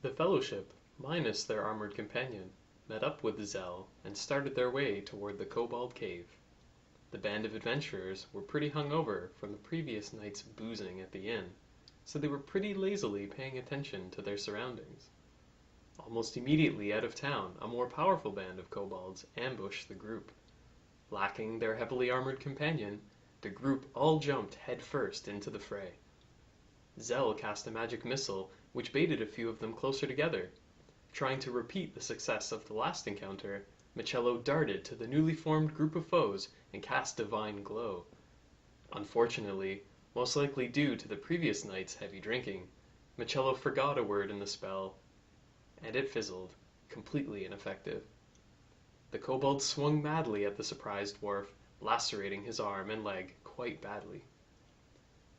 The Fellowship, minus their armored companion, met up with Zell and started their way toward the Kobold Cave. The band of adventurers were pretty hungover from the previous night's boozing at the inn, so they were pretty lazily paying attention to their surroundings. Almost immediately out of town, a more powerful band of kobolds ambushed the group. Lacking their heavily armored companion, the group all jumped headfirst into the fray. Zell cast a magic missile which baited a few of them closer together. Trying to repeat the success of the last encounter, Michello darted to the newly formed group of foes and cast Divine Glow. Unfortunately, most likely due to the previous night's heavy drinking, Michello forgot a word in the spell, and it fizzled, completely ineffective. The kobold swung madly at the surprised dwarf, lacerating his arm and leg quite badly.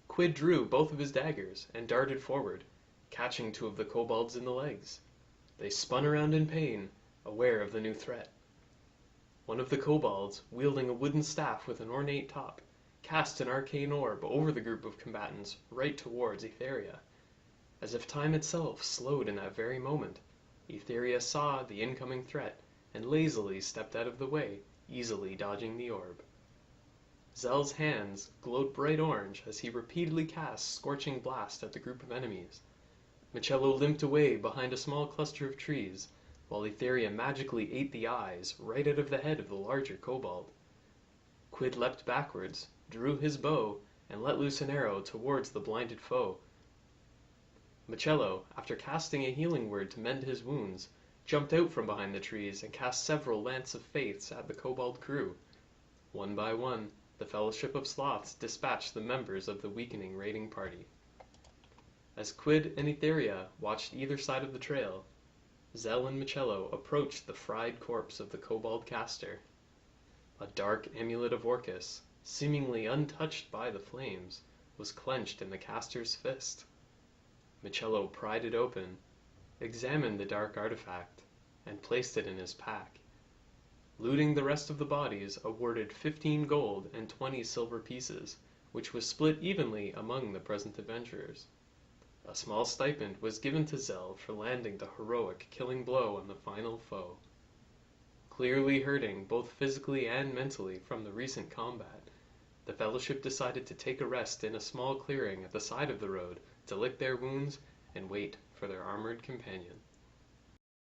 Quid drew both of his daggers and darted forward, catching two of the kobolds in the legs. They spun around in pain, aware of the new threat. One of the kobolds, wielding a wooden staff with an ornate top, cast an arcane orb over the group of combatants right towards Etheria. As if time itself slowed in that very moment, Etheria saw the incoming threat and lazily stepped out of the way, easily dodging the orb. Zell's hands glowed bright orange as he repeatedly cast Scorching Blast at the group of enemies. Michello limped away behind a small cluster of trees, while Etheria magically ate the eyes right out of the head of the larger kobold. Quid leapt backwards, drew his bow, and let loose an arrow towards the blinded foe. Michello, after casting a healing word to mend his wounds, jumped out from behind the trees and cast several Lance of Faiths at the kobold crew. One by one, the Fellowship of Sloths dispatched the members of the weakening raiding party. As Quid and Etheria watched either side of the trail, Zell and Michello approached the fried corpse of the kobold caster. A dark amulet of Orcus, seemingly untouched by the flames, was clenched in the caster's fist. Michello pried it open, examined the dark artifact, and placed it in his pack. Looting the rest of the bodies awarded 15 gold and 20 silver pieces, which was split evenly among the present adventurers. A small stipend was given to Zell for landing the heroic killing blow on the final foe. Clearly hurting both physically and mentally from the recent combat, the Fellowship decided to take a rest in a small clearing at the side of the road to lick their wounds and wait for their armored companion.